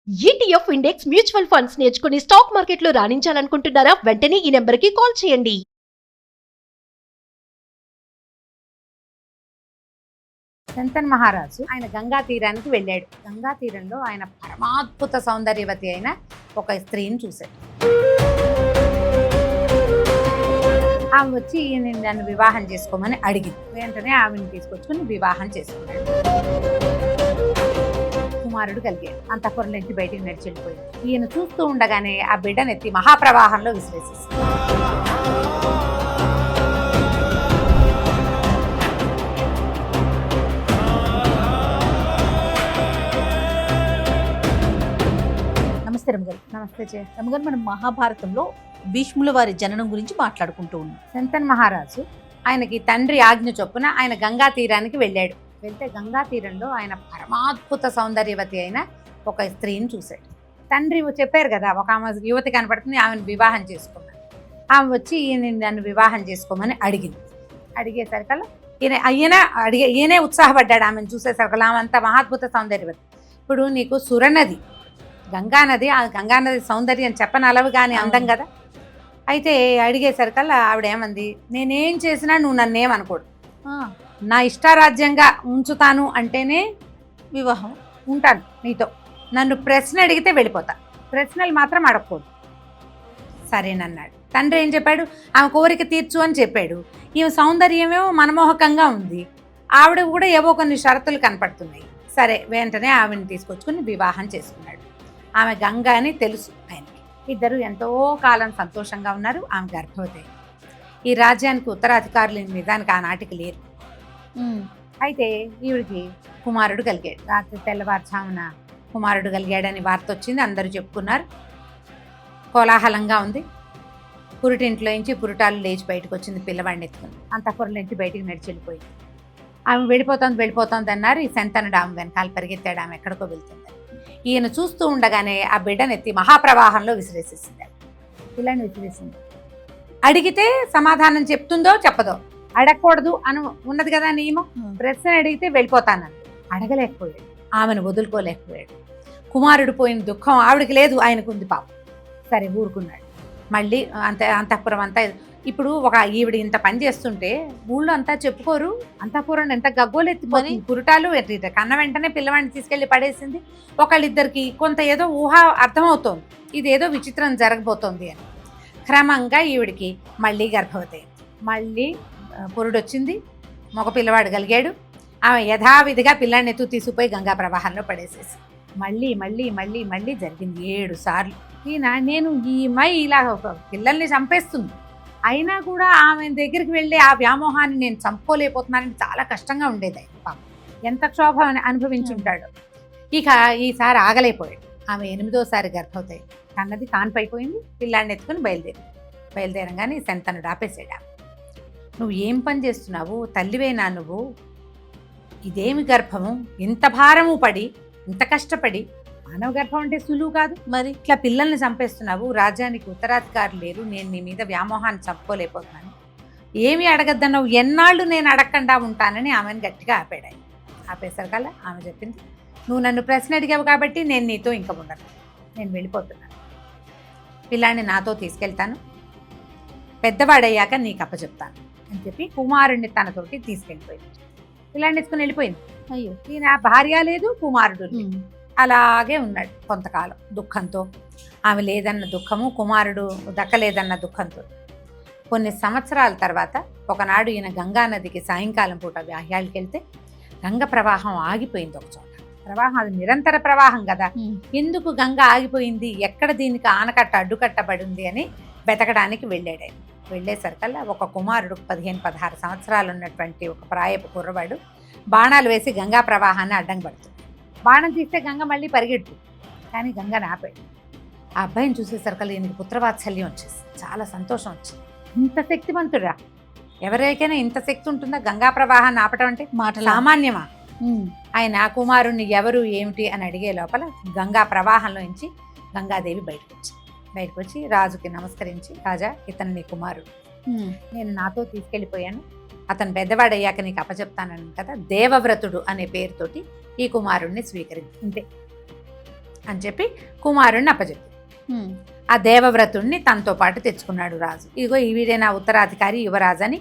ETF index mutual funds నేర్చుకుని stock మార్కెట్లో రాణించాలనుకుంటున్నారా? వెంటనే ఈ నెంబర్కి కాల్ చేయండి. శంతన్ మహారాజు ఆయన గంగా తీరానికి వెళ్ళాడు. గంగా తీరంలో ఆయన పరమాద్భుత సౌందర్యవతి అయిన ఒక స్త్రీని చూశాడు. ఆమె వచ్చి ఈయన నన్ను వివాహం చేసుకోమని అడిగింది. వెంటనే ఆమెను తీసుకొచ్చుకుని వివాహం చేసుకున్నాడు. కుమారుడు కలిగాడు. అంతఃపురం నుంచి బయటికి నడిచి వెళ్ళిపోయింది. ఈయన చూస్తూ ఉండగానే ఆ బిడ్డనెత్తి మహాప్రవాహంలో విసిరేసేసింది. నమస్తే రమ్మగారు. నమస్తే రమ్మగారు, మనం మహాభారతంలో భీష్ముల వారి జననం గురించి మాట్లాడుకుంటూ ఉన్నాం. శంతన్ మహారాజు ఆయనకి తండ్రి ఆజ్ఞ చొప్పున ఆయన గంగా తీరానికి వెళ్ళాడు. వెళ్తే గంగా తీరంలో ఆయన పరమాద్భుత సౌందర్యవతి అయిన ఒక స్త్రీని చూశాడు. తండ్రి చెప్పారు కదా, ఒక ఆమె యువతి కనపడుతుంది, ఆమెను వివాహం చేసుకున్నాడు. ఆమె వచ్చి ఈయన నన్ను వివాహం చేసుకోమని అడిగింది. అడిగేసరికల్లా ఈయనే ఉత్సాహపడ్డాడు. ఆమెను చూసేసరికల్లా ఆమె అంత మహాద్భుత సౌందర్యవతి. ఇప్పుడు నీకు సురనది గంగానది, ఆ గంగానది సౌందర్యం చెప్పనలవు కానీ అందం కదా. అయితే అడిగేసరికల్లా ఆవిడ ఏమంది, నేనేం చేసినా నువ్వు నన్నేమనుకోడు, నా ఇష్టారాజ్యంగా ఉంచుతాను అంటేనే వివాహం ఉంటాను నీతో. నన్ను ప్రశ్న అడిగితే వెళ్ళిపోతా, ప్రశ్నలు మాత్రం అడగకూడదు. సరేనన్నాడు. తండ్రి ఏం చెప్పాడు, ఆమె కోరిక తీర్చు అని చెప్పాడు. ఈమె సౌందర్యమేమో మనమోహకంగా ఉంది, ఆవిడ కూడా ఏవో కొన్ని షరతులు కనపడుతున్నాయి. సరే, వెంటనే ఆవిడని తీసుకొచ్చుకుని వివాహం చేసుకున్నాడు. ఆమె గంగా అని తెలుసు ఆయనకి. ఇద్దరు ఎంతో కాలం సంతోషంగా ఉన్నారు. ఆమె గర్భవతి. ఈ రాజ్యానికి ఉత్తరాధికారులు నిజానికి ఆనాటికి లేరు. అయితే ఈవిడికి కుమారుడు కలిగాడు. రాత్రి తెల్లవారుజామున కుమారుడు కలిగాడని వార్త వచ్చింది. అందరూ చెప్పుకున్నారు. కోలాహలంగా ఉంది. పురిటింట్లోంచి పురిటాలు లేచి బయటకు వచ్చింది పిల్లవాడిని ఎత్తుకుని. అంతఃపురం నుంచి బయటికి నడిచి వెళ్ళిపోయింది. ఆమె వెళ్ళిపోతుంది అన్నారు. ఈ శంతనుడు ఆమె వెనకాల పరిగెత్తాడు, ఆమె ఎక్కడికో వెళ్తుంది. ఈయన చూస్తూ ఉండగానే ఆ బిడ్డనెత్తి మహాప్రవాహంలో విసిరేసేసింది. పిల్లని విసిరేసింది. అడిగితే సమాధానం చెప్తుందో చెప్పదో, అడగకూడదు అని ఉన్నది కదా నియమం. ప్రశ్న అడిగితే వెళ్ళిపోతానని అడగలేకపోయాడు, ఆమెను వదులుకోలేకపోయాడు. కుమారుడు పోయిన దుఃఖం ఆవిడికి లేదు, ఆయనకు ఉంది పాపం. సరే ఊరుకున్నాడు. మళ్ళీ అంతఃపురం అంతా ఇప్పుడు ఒక ఈవిడ ఇంత పని చేస్తుంటే ఊళ్ళో అంతా చెప్పుకోరు, అంతఃపురం ఎంత గగ్గోలెత్తిపోయి పురుటాలు కన్న వెంటనే పిల్లవాడిని తీసుకెళ్లి పడేసింది. ఒకళ్ళిద్దరికి కొంత ఏదో ఊహ అర్థమవుతోంది, ఇదేదో విచిత్రం జరగబోతోంది అని. క్రమంగా ఈవిడికి మళ్ళీ గర్భవతి, మళ్ళీ పురుడొచ్చింది, మగ పిల్లవాడు కలిగాడు. ఆమె యథావిధిగా పిల్లాడిని ఎత్తు తీసుకుపోయి గంగా ప్రవాహంలో పడేసేసి మళ్ళీ మళ్ళీ మళ్ళీ మళ్ళీ జరిగింది 7 సార్లు. నేను ఈ మై ఇలా పిల్లల్ని చంపేస్తుంది, అయినా కూడా ఆమె దగ్గరికి వెళ్ళి ఆ వ్యామోహాన్ని నేను చంపుకోలేకపోతున్నానని చాలా కష్టంగా ఉండేది. పాపం ఎంత క్షోభ అనుభవించుంటాడు. ఇక ఈసారి ఆగలేకపోయాడు. ఆమె 8వ గర్భవతి, కన్నది కాన్పైపోయింది. పిల్లాడిని ఎత్తుకుని బయలుదేరంగానే శంతనుడు ఆపేసాడు. నువ్వు ఏం పని చేస్తున్నావు, తల్లివేనా నువ్వు? ఇదేమి గర్భము, ఇంత భారము పడి ఇంత కష్టపడి, మానవ గర్భం అంటే సులువు కాదు, మరి ఇట్లా పిల్లల్ని చంపేస్తున్నావు. రాజ్యానికి ఉత్తరాధికారులు లేరు, నేను నీ మీద వ్యామోహాన్ని చంపుకోలేకపోతున్నాను, ఏమి అడగద్దన్నావు, ఎన్నాళ్ళు నేను అడగకుండా ఉంటానని ఆమెను గట్టిగా ఆపాడు. ఆపేసరికల్లా ఆమె చెప్పింది, నువ్వు నన్ను ప్రశ్న అడిగావు కాబట్టి నేను నీతో ఇంకా ఉండను, నేను వెళ్ళిపోతున్నాను. పిల్లాన్ని నాతో తీసుకెళ్తాను, పెద్దవాడయ్యాక నీకు అప్పచెప్తాను అని చెప్పి కుమారుడిని తనతోటి తీసుకెళ్ళిపోయింది. పిల్లాన్ని ఎత్తుకుని వెళ్ళిపోయింది. అయ్యో, ఈయన భార్య లేదు, కుమారుడు అలాగే ఉన్నాడు కొంతకాలం దుఃఖంతో. ఆమె లేదన్న దుఃఖము, కుమారుడు దక్కలేదన్న దుఃఖంతో. కొన్ని సంవత్సరాల తర్వాత ఒకనాడు ఈయన గంగానదికి సాయంకాలం పూట వ్యాహ్యాలకి వెళ్తే గంగ ప్రవాహం ఆగిపోయింది ఒక చోట. ప్రవాహం అది నిరంతర ప్రవాహం కదా, ఎందుకు గంగ ఆగిపోయింది, ఎక్కడ దీనికి ఆనకట్ట అడ్డుకట్టబడింది అని వెతకడానికి వెళ్ళాడు. ఆయన వెళ్ళేసరికల్లా ఒక కుమారుడు 15-16 సంవత్సరాలు ఉన్నటువంటి ఒక ప్రాయపు కుర్రవాడు బాణాలు వేసి గంగా ప్రవాహాన్ని అడ్డం పడుతుంది. బాణం తీస్తే గంగ మళ్ళీ పరిగెడుతుంది, కానీ గంగని ఆపాడు. ఆ అబ్బాయిని చూసేసరికల్లా ఈయనకి పుత్రవాత్సల్యం వచ్చేసి చాలా సంతోషం వచ్చింది. ఇంత శక్తివంతుడా, ఎవరికైనా ఇంత శక్తి ఉంటుందా గంగా ప్రవాహాన్ని ఆపటం అంటే? సామాన్యమా? ఆయన ఆ కుమారుణ్ణి ఎవరు ఏమిటి అని అడిగే లోపల గంగా ప్రవాహంలో నుంచి గంగాదేవి బయటకు వచ్చి రాజుకి నమస్కరించి, రాజా, ఇతను నీ కుమారుడు, నేను నాతో తీసుకెళ్ళిపోయాను, అతను పెద్దవాడయ్యాక నీకు అప్పచెప్తానని కదా, దేవవ్రతుడు అనే పేరుతోటి ఈ కుమారుణ్ణి స్వీకరించింది. అని చెప్పి కుమారుడిని అప్పచెప్పి ఆ దేవవ్రతుడిని తనతో పాటు తెచ్చుకున్నాడు రాజు. ఇదిగో వీడే నా ఉత్తరాధికారి యువరాజు అని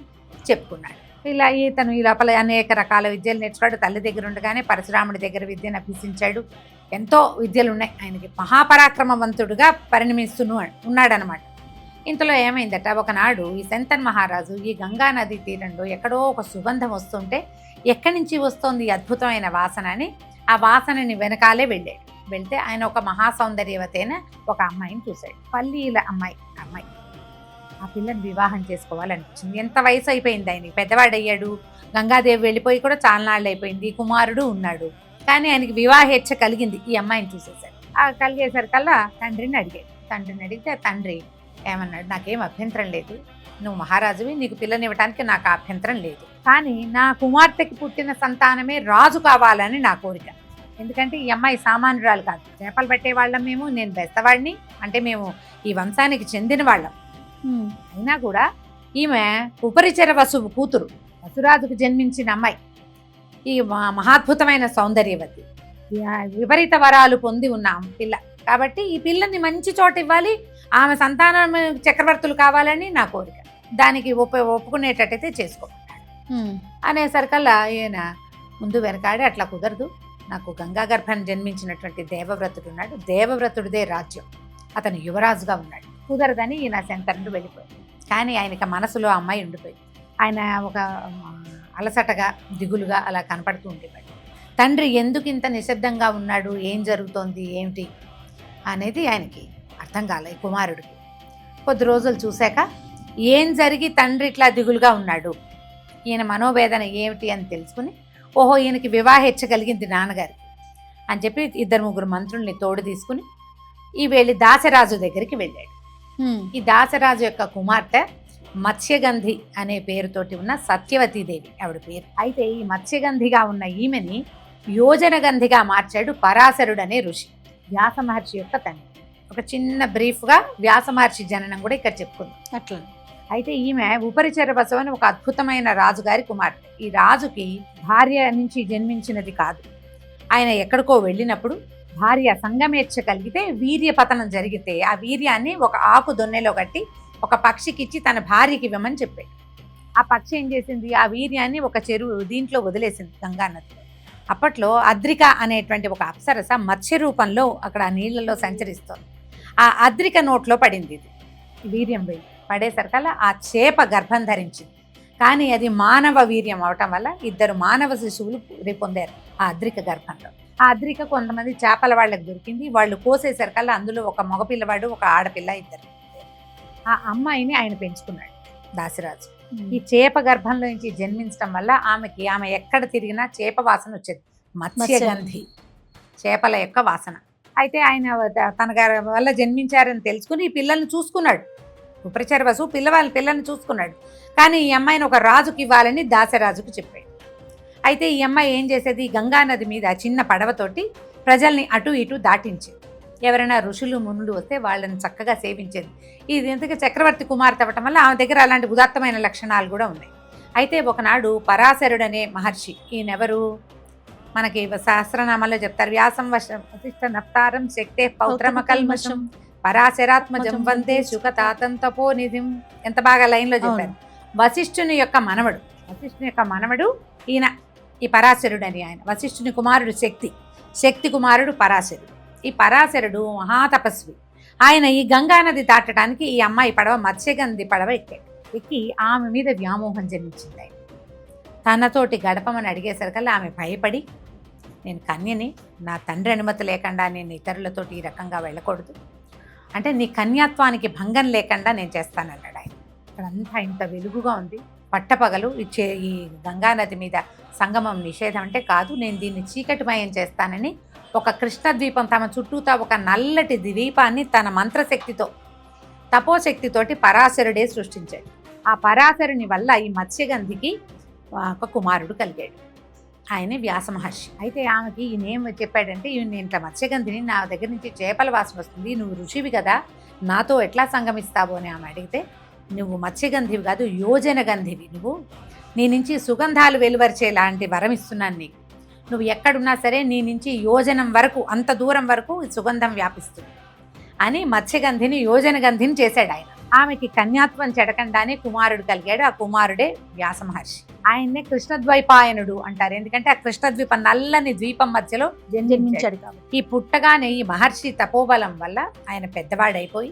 చెప్పుకున్నాడు. ఇలా ఇతను ఈ లోపల అనేక రకాల విద్యలు నేర్చుకున్నాడు. తల్లి దగ్గర ఉండగానే పరశురాముడి దగ్గర విద్యను అభ్యసించాడు. ఎంతో విద్యలు ఉన్నాయి ఆయనకి. మహాపరాక్రమవంతుడుగా పరిణమిస్తూ ఉన్నాడనమాట. ఇంతలో ఏమైందట, ఒకనాడు ఈ శంతన్ మహారాజు ఈ గంగా నది తీరంలో ఎక్కడో ఒక సుగంధం వస్తుంటే ఎక్కడి నుంచి వస్తోంది ఈ అద్భుతమైన వాసన అని ఆ వాసనని వెనకాలే వెళ్ళాడు. వెళ్తే ఆయన ఒక మహాసౌందర్యవతైన ఒక అమ్మాయిని చూశాడు. పల్లీల అమ్మాయి. ఆ పిల్లని వివాహం చేసుకోవాలనిపించింది. ఎంత వయసు అయిపోయింది ఆయనకి, పెద్దవాడయ్యాడు. గంగాదేవి వెళ్ళిపోయి కూడా చాలా నాళ్ళు అయిపోయింది. కుమారుడు ఉన్నాడు. కానీ ఆయనకి వివాహేచ్ఛ కలిగింది ఈ అమ్మాయిని చూసేసరికి. ఆ కలిగేసరికల్లా తండ్రిని అడిగాడు. తండ్రిని అడిగితే తండ్రి ఏమన్నాడు, నాకేం అభ్యంతరం లేదు, నువ్వు మహారాజువి, నీకు పిల్లనివ్వటానికి నాకు అభ్యంతరం లేదు. కానీ నా కుమార్తెకి పుట్టిన సంతానమే రాజు కావాలని నా కోరిక. ఎందుకంటే ఈ అమ్మాయి సామాన్యురాలు కాదు. చేపలు పట్టే వాళ్ళం మేము, నేను బెస్తవాడిని, అంటే మేము ఈ వంశానికి చెందిన వాళ్ళం. అయినా కూడా ఈమె ఉపరిచర వసువు కూతురు, వసురాజుకు జన్మించిన అమ్మాయి. ఈ మహాద్భుతమైన సౌందర్యవతి, విపరీత వరాలు పొంది ఉన్న పిల్ల. కాబట్టి ఈ పిల్లని మంచి చోట ఇవ్వాలి, ఆమె సంతానం చక్రవర్తులు కావాలని నా కోరిక. దానికి ఒప్పుకునేటట్టయితే చేసుకోమంటాడు. అనేసరికల్లా ఈయన ముందు వెనకాడి, అట్లా కుదరదు, నాకు గంగా గర్భాన్ని జన్మించినటువంటి దేవవ్రతుడు ఉన్నాడు, దేవవ్రతుడిదే రాజ్యం, అతను యువరాజుగా ఉన్నాడు, కుదరదని ఈయన శంకరుడు వెళ్ళిపోయాడు. కానీ ఆయనకి మనసులో అమ్మాయి ఉండిపోయింది. ఆయన ఒక అలసటగా దిగులుగా అలా కనపడుతూ ఉండేవాడు. తండ్రి ఎందుకు ఇంత నిశ్శబ్దంగా ఉన్నాడు, ఏం జరుగుతోంది ఏమిటి అనేది ఆయనకి అర్థం కాలే. కుమారుడికి కొద్ది రోజులు చూశాక ఏం జరిగి తండ్రి ఇట్లా దిగులుగా ఉన్నాడు, ఈయన మనోవేదన ఏమిటి అని తెలుసుకుని, ఓహో ఈయనకి వివాహేచ్ఛ కలిగింది నాన్నగారికి అని చెప్పి 2-3 మంత్రుల్ని తోడు తీసుకుని ఈ వెళ్ళి దాసరాజు దగ్గరికి వెళ్ళాడు. ఈ దాసరాజు యొక్క కుమార్తె మత్స్యగంధి అనే పేరుతోటి ఉన్న సత్యవతీదేవి ఆవిడ పేరు. అయితే ఈ మత్స్యగంధిగా ఉన్న ఈమెని యోజనగంధిగా మార్చాడు పరాశరుడు అనే ఋషి, వ్యాస మహర్షి యొక్క తండ్రి. ఒక చిన్న బ్రీఫ్గా వ్యాస మహర్షి జననం కూడా ఇక్కడ చెప్పుకుందాం. అట్లా అయితే ఈమె ఉపరిచర వసువు అని ఒక అద్భుతమైన రాజుగారి కుమార్తె. ఈ రాజుకి భార్య నుంచి జన్మించినది కాదు. ఆయన ఎక్కడికో వెళ్ళినప్పుడు భార్య సంగమేచ్ఛ కలిగితే వీర్య పతనం జరిగితే ఆ వీర్యాన్ని ఒక ఆకు దొన్నెలో కట్టి ఒక పక్షికి ఇచ్చి తన భార్యకి ఇవ్వమని చెప్పాడు. ఆ పక్షి ఏం చేసింది, ఆ వీర్యాన్ని ఒక చెరువు దీంట్లో వదిలేసింది గంగానదిలో. అప్పట్లో అద్రిక అనేటువంటి ఒక అప్సరస మత్స్య రూపంలో అక్కడ ఆ నీళ్లలో సంచరిస్తోంది. ఆ అద్రిక నోట్లో పడింది ఇది వీర్యం వెళ్ళి. పడేసరికల్లా ఆ చేప గర్భం ధరించింది. కానీ అది మానవ వీర్యం అవటం వల్ల 2 మానవ శిశువులు పొందారు ఆ అద్రిక గర్భంలో. ఆ అద్రిక కొంతమంది చేపల వాళ్ళకి దొరికింది. వాళ్ళు కోసేసరికల్లా అందులో ఒక మగపిల్లవాడు, ఒక ఆడపిల్ల, 2. ఆ అమ్మాయిని ఆయన పెంచుకున్నాడు దాసిరాజు. ఈ చేప గర్భంలో నుంచి జన్మించడం వల్ల ఆమె ఎక్కడ తిరిగినా చేప వాసన వచ్చేది, మత్స్యగంధి, చేపల యొక్క వాసన. అయితే ఆయన తన వల్ల జన్మించారని తెలుసుకుని ఈ పిల్లల్ని చూసుకున్నాడు. ఉపరిచర వసువు పిల్లని చూసుకున్నాడు. కానీ ఈ అమ్మాయిని ఒక రాజుకి ఇవ్వాలని దాసరాజుకు చెప్పాడు. అయితే ఈ అమ్మాయి ఏం చేసేది, గంగానది మీద చిన్న పడవతోటి ప్రజల్ని అటు ఇటు దాటించేది. ఎవరైనా ఋషులు మునులు వస్తే వాళ్ళని చక్కగా సేవించేది. ఇది ఎందుకు చక్రవర్తి కుమార్తె అవ్వటం వల్ల ఆమె దగ్గర అలాంటి ఉదాత్తమైన లక్షణాలు కూడా ఉన్నాయి. అయితే ఒకనాడు పరాశరుడు అనే మహర్షి, ఈయనెవరు మనకి సహస్రనామాల్లో చెప్తారు, వ్యాసం వశిష్ఠ నప్తారం శక్తే పౌత్రమకల్మషం పరాశరాత్మజం వందే సుఖతాతం తపోనిధిం. ఎంత బాగా లైన్లో చెప్పారు. వశిష్ఠుని యొక్క మనవడు ఈయన ఈ పరాశరుడు అని. ఆయన వశిష్ఠుని కుమారుడు శక్తి కుమారుడు పరాశరుడు. ఈ పరాశరుడు మహాతపస్వి. ఆయన ఈ గంగానది దాటడానికి ఈ అమ్మాయి పడవ మత్స్యగంధి పడవ ఎక్కి ఆమె మీద వ్యామోహం జన్మించింది. ఆయన తనతోటి గడపమని అడిగేసరికల్లా ఆమె భయపడి, నేను కన్యని, నా తండ్రి అనుమతి లేకుండా నేను ఇతరులతోటి ఈ రకంగా వెళ్ళకూడదు, అంటే నీ కన్యాత్వానికి భంగం లేకుండా నేను చేస్తానన్నాడు ఆయన. ఇక్కడంతా ఇంత వెలుగుగా ఉంది, పట్టపగలు ఈ గంగానది మీద సంగమం నిషేధం అంటే కాదు, నేను దీన్ని చీకటిమయం చేస్తానని ఒక కృష్ణద్వీపం తమ చుట్టూతా ఒక నల్లటి ద్వీపాన్ని తన మంత్రశక్తితో తపోశక్తితోటి పరాశరుడే సృష్టించాడు. ఆ పరాశరుని వల్ల ఈ మత్స్యగంధికి ఒక కుమారుడు కలిగాడు. ఆయనే వ్యాస మహర్షి. అయితే ఆమెకి ఈయనేం చెప్పాడంటే, నేను ఇట్లా మత్స్యగంధిని, నా దగ్గర నుంచి చేపల వాసన వస్తుంది, నువ్వు ఋషివి కదా, నాతో ఎట్లా సంగమిస్తావు అని ఆమె అడిగితే, నువ్వు మత్స్యగంధివి కాదు, యోజన గంధివి, నువ్వు నీ నుంచి సుగంధాలు వెలువరిచే లాంటి వరం ఇస్తున్నాను నీకు, నువ్వు ఎక్కడున్నా సరే నీ నుంచి యోజనం వరకు, అంత దూరం వరకు ఈ సుగంధం వ్యాపిస్తుంది అని మత్స్యగంధిని యోజనగంధిని చేశాడు ఆయన. ఆమెకి కన్యాత్వం చెడకండానే కుమారుడు కలిగాడు. ఆ కుమారుడే వ్యాస మహర్షి. ఆయన్నే కృష్ణద్వైపాయనుడు అంటారు. ఎందుకంటే ఆ కృష్ణద్వీపం నల్లని ద్వీపం మధ్యలో జన్మించాడు జన్మించాడు కాబట్టి. ఈ పుట్టగానే ఈ మహర్షి తపోబలం వల్ల ఆయన పెద్దవాడైపోయి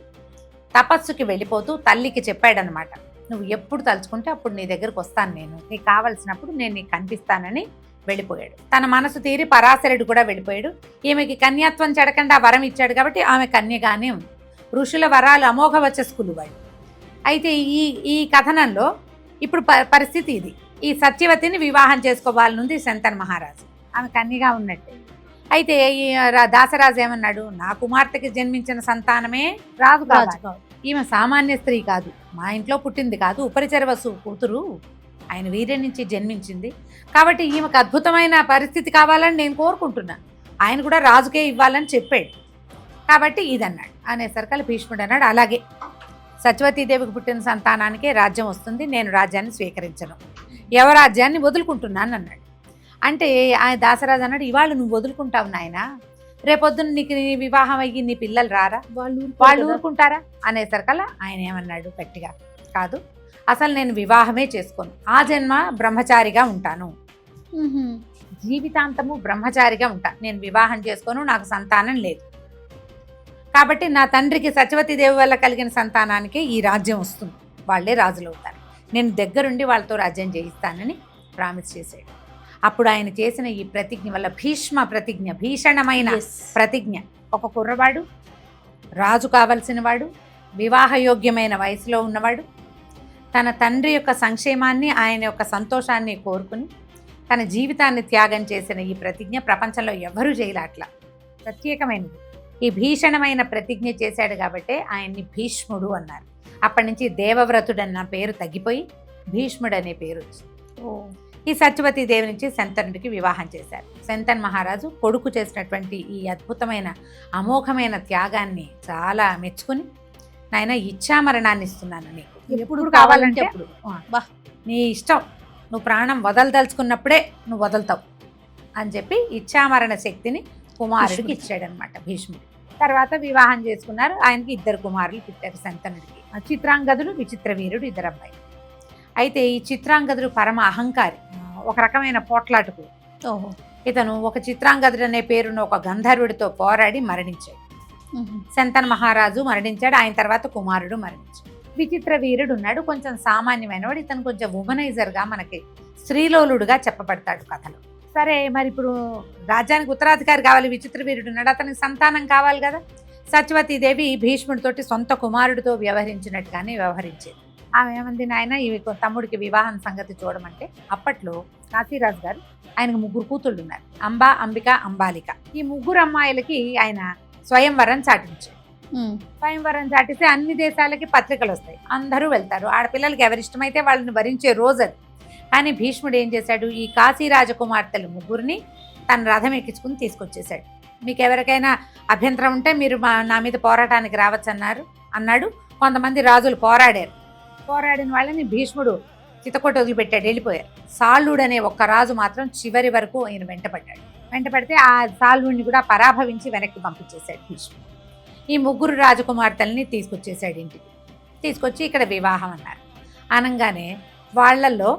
తపస్సుకి వెళ్ళిపోతూ తల్లికి చెప్పాడనమాట, నువ్వు ఎప్పుడు తలుచుకుంటే అప్పుడు నీ దగ్గరకు వస్తాను, నేను నీకు కావలసినప్పుడు నేను నీకు కనిపిస్తానని వెళ్ళిపోయాడు. తన మనసు తీరి పరాశరుడు కూడా వెళ్ళిపోయాడు. ఈమెకి కన్యాత్వం చెడకుండా వరం ఇచ్చాడు కాబట్టి ఆమె కన్యగానే ఉంది. ఋషుల వరాలు అమోఘ వచ్చస్కులు వాళ్ళు. అయితే ఈ కథనంలో ఇప్పుడు పరిస్థితి ఇది. ఈ సత్యవతిని వివాహం చేసుకోవాలనుంది శంతన్ మహారాజు. ఆమె కన్యగా ఉన్నట్టే. అయితే ఈ దాసరాజు ఏమన్నాడు, నా కుమార్తెకి జన్మించిన సంతానమే రాజు కాదు, ఈమె సామాన్య స్త్రీ కాదు, మా ఇంట్లో పుట్టింది కాదు, ఉపరిచరవసు కూతురు, ఆయన వీర్యం నుంచి జన్మించింది కాబట్టి ఈమెకు అద్భుతమైన పరిస్థితి కావాలని నేను కోరుకుంటున్నా, ఆయన కూడా రాజుకే ఇవ్వాలని చెప్పాడు కాబట్టి ఇదన్నాడు. అనేసరికల్ భీష్ముడు అన్నాడు, అలాగే సత్యవతీదేవికి పుట్టిన సంతానానికే రాజ్యం వస్తుంది, నేను రాజ్యాన్ని స్వీకరించను, రాజ్యాన్ని వదులుకుంటున్నాను అన్నాడు. అంటే ఆయన దాసరాజు అన్నాడు, ఇవాళ నువ్వు వదులుకుంటావు నాయన, రేపొద్దున నీకు నీ వివాహం అయ్యి నీ పిల్లలు రారా, వాళ్ళు ఊరుకుంటారా అనేసరికల్లా ఆయన ఏమన్నాడు గట్టిగా, కాదు అసలు నేను వివాహమే చేసుకోను, ఆ జన్మ బ్రహ్మచారిగా ఉంటాను, జీవితాంతము బ్రహ్మచారిగా ఉంటా, నేను వివాహం చేసుకోను, నాకు సంతానం లేదు కాబట్టి నా తండ్రికి సత్యవతీదేవి వల్ల కలిగిన సంతానానికి ఈ రాజ్యం వస్తుంది, వాళ్ళే రాజులు అవుతారు, నేను దగ్గరుండి వాళ్ళతో రాజ్యం చేయిస్తానని ప్రామిస్ చేశాడు. అప్పుడు ఆయన చేసిన ఈ ప్రతిజ్ఞ వల్ల భీష్మ ప్రతిజ్ఞ, భీషణమైన ప్రతిజ్ఞ, ఒక కుర్రవాడు, రాజు కావలసిన వాడు, వివాహయోగ్యమైన వయసులో ఉన్నవాడు, తన తండ్రి యొక్క సంక్షేమాన్ని, ఆయన యొక్క సంతోషాన్ని కోరుకుని తన జీవితాన్ని త్యాగం చేసిన ఈ ప్రతిజ్ఞ ప్రపంచంలో ఎవరూ చేయలే, అట్లా ప్రత్యేకమైనది. ఈ భీషణమైన ప్రతిజ్ఞ చేశాడు కాబట్టే ఆయన్ని భీష్ముడు అన్నారు. అప్పటి నుంచి దేవవ్రతుడు అన్న పేరు తగ్గిపోయి భీష్ముడు అనే పేరు వచ్చింది. ఈ సత్యవతీదేవి నుంచి శంతనుడికి వివాహం చేశారు. శంతన్ మహారాజు కొడుకు చేసినటువంటి ఈ అద్భుతమైన అమోఘమైన త్యాగాన్ని చాలా మెచ్చుకుని, నాయన ఇచ్ఛామరణాన్ని ఇస్తున్నాను నీకు, ఎప్పుడు కావాలంటే అప్పుడు, నీ ఇష్టం, నువ్వు ప్రాణం వదలదలుచుకున్నప్పుడే నువ్వు వదులుతావు అని చెప్పి ఇచ్ఛామరణ శక్తిని కుమారుడికి ఇచ్చాడనమాట భీష్ముడు. తర్వాత వివాహం చేసుకున్నారు. ఆయనకి 2 కుమారులు పుట్టారు శంతనుడికి. చిత్రాంగదుడు, విచిత్ర వీరుడు, 2 అబ్బాయిలు. అయితే ఈ చిత్రాంగదుడు పరమ అహంకారి, ఒక రకమైన పోట్లాటకుడు. ఇతను ఒక చిత్రాంగదుడు అనే పేరున్న ఒక గంధర్వుడితో పోరాడి మరణించాడు. శంతన్ మహారాజు మరణించాడు. ఆయన తర్వాత కుమారుడు మరణించాడు. విచిత్ర వీరుడు ఉన్నాడు, కొంచెం సామాన్యమైన వాడు. ఇతను కొంచెం వుమనైజర్గా, మనకి స్త్రీలోలుడుగా చెప్పబడతాడు కథలో. సరే, మరి ఇప్పుడు రాజ్యానికి ఉత్తరాధికారి కావాలి, విచిత్ర వీరుడు ఉన్నాడు, అతనికి సంతానం కావాలి కదా. సత్యవతీదేవి భీష్ముడితోటి సొంత కుమారుడితో వ్యవహరించినట్టుగానే వ్యవహరించేది. ఆమె ఏమంది, నాయన ఇవి తమ్ముడికి వివాహం సంగతి చూడమంటే, అప్పట్లో కాశీరాజు గారు, ఆయనకు 3 కూతుళ్ళు ఉన్నారు, అంబా, అంబిక, అంబాలిక. ఈ 3 అమ్మాయిలకి ఆయన స్వయంవరం చాటించాడు. స్వయంవరం చాటిస్తే అన్ని దేశాలకి పత్రికలు వస్తాయి, అందరూ వెళ్తారు, ఆడపిల్లలకి ఎవరిష్టమైతే వాళ్ళని వరించే రోజు అది. కానీ భీష్ముడు ఏం చేశాడు, ఈ కాశీ రాజకుమార్తెలు 3 తన రథం ఎక్కించుకుని తీసుకొచ్చేశాడు. మీకు ఎవరికైనా అభ్యంతరం ఉంటే మీరు నా మీద పోరాటానికి రావచ్చు అన్నాడు. కొంతమంది రాజులు పోరాడిన వాళ్ళని భీష్ముడు చితకొట్టి వదిలిపెట్టాడు, వెళ్ళిపోయారు. సాళ్లుడు అనే ఒక్క రాజు మాత్రం చివరి వరకు ఆయన వెంటపడితే ఆ సాళ్లుడిని కూడా పరాభవించి వెనక్కి పంపించేశాడు భీష్ముడు. ఈ 3 రాజకుమార్తెల్ని తీసుకొచ్చేసాడు ఇంటికి. తీసుకొచ్చి ఇక్కడ వివాహం అన్నారు. అనగానే వాళ్ళల్లో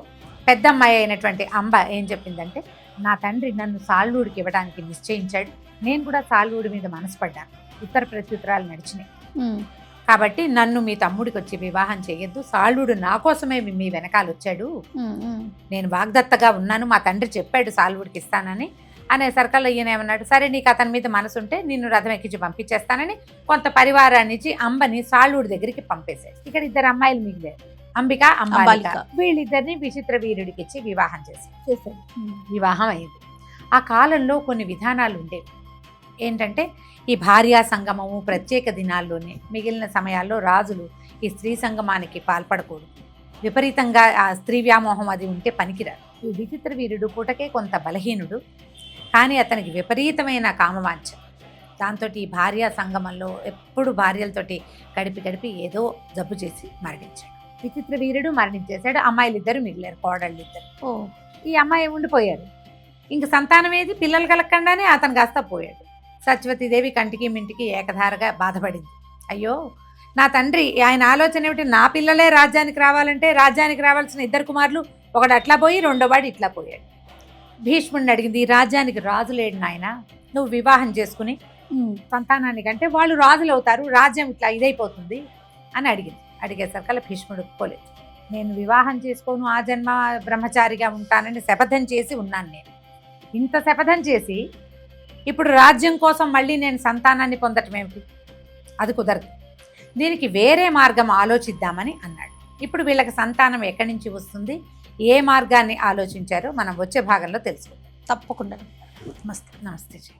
పెద్ద అమ్మాయి అయినటువంటి అంబ ఏం చెప్పిందంటే, నా తండ్రి నన్ను సాళ్లుడికి ఇవ్వడానికి నిశ్చయించాడు, నేను కూడా సాళ్లుడి మీద మనసు పడ్డాను, ఉత్తర ప్రత్యుత్తరాలు నడిచినాయి, కాబట్టి నన్ను మీ తమ్ముడికి వచ్చి వివాహం చేయొద్దు, సాళ్లుడు నా కోసమే మీ వెనకాల వచ్చాడు, నేను వాగ్దత్తగా ఉన్నాను, మా తండ్రి చెప్పాడు సాళ్లుడికి ఇస్తానని. అనే సర్కల్లో ఈయన ఏమన్నాడు, సరే నీకు అతని మీద మనసు ఉంటే నిన్ను రథం ఎక్కించి పంపించేస్తానని కొంత పరివారాన్ని ఇచ్చి అంబని సాళ్లుడి దగ్గరికి పంపేశాడు. ఇక్కడ 2 అమ్మాయిలు మిగిలారు, అంబిక, అంబాలిక. వీళ్ళిద్దరిని విచిత్ర వీరుడికి ఇచ్చి వివాహం చేశాడు. వివాహం అయింది. ఆ కాలంలో కొన్ని విధానాలు ఉండేవి. ఏంటంటే, ఈ భార్యా సంగమము ప్రత్యేక దినాల్లోనే, మిగిలిన సమయాల్లో రాజులు ఈ స్త్రీ సంగమానికి పాల్పడకూడదు, విపరీతంగా ఆ స్త్రీ వ్యామోహం అది ఉంటే పనికిరాదు. ఈ విచిత్ర వీరుడు పూటకే కొంత బలహీనుడు, కానీ అతనికి విపరీతమైన కామవాంఛ. దాంతో ఈ భార్యా సంగమంలో ఎప్పుడు భార్యలతోటి గడిపి ఏదో జబ్బు చేసి మరణించాడు. విచిత్ర వీరుడు మరణించేశాడు. అమ్మాయిలు 2 మిగిలారు, కోడళ్ళు 2. ఈ అమ్మాయి ఉండిపోయారు. ఇంక సంతానం ఏది, పిల్లలు కలగకుండానే అతను కాస్త పోయాడు. సత్యవతీదేవి కంటికి మింటికి ఏకధారగా బాధపడింది. అయ్యో నా తండ్రి, ఆయన ఆలోచన ఏమిటి, నా పిల్లలే రాజ్యానికి రావాలంటే రాజ్యానికి రావాల్సిన 2 కుమారులు ఒకడు అట్లా పోయి రెండోవాడు ఇట్లా పోయాడు. భీష్ముడిని అడిగింది, ఈ రాజ్యానికి రాజు లేడు నాయన, నువ్వు వివాహం చేసుకుని సంతానాన్ని కంటే వాళ్ళు రాజులు అవుతారు, రాజ్యం ఇట్లా ఇదైపోతుంది అని అడిగింది. అడిగేసరికల్లా భీష్ముడు ఒప్పుకోలేదు. నేను వివాహం చేసుకోను, ఆ జన్మ బ్రహ్మచారిగా ఉంటానని శపథం చేసి ఉన్నాను. నేను ఇంత శపథం చేసి ఇప్పుడు రాజ్యం కోసం మళ్ళీ నేను సంతానాన్ని పొందటం ఏమిటి, అది కుదరదు, దీనికి వేరే మార్గం ఆలోచిద్దామని అన్నాడు. ఇప్పుడు వీళ్ళకి సంతానం ఎక్కడి నుంచి వస్తుంది, ఏ మార్గాన్ని ఆలోచించారో మనం వచ్చే భాగంలో తెలుసుకుందాం. తప్పకుండా. నమస్తే. నమస్తే జీ.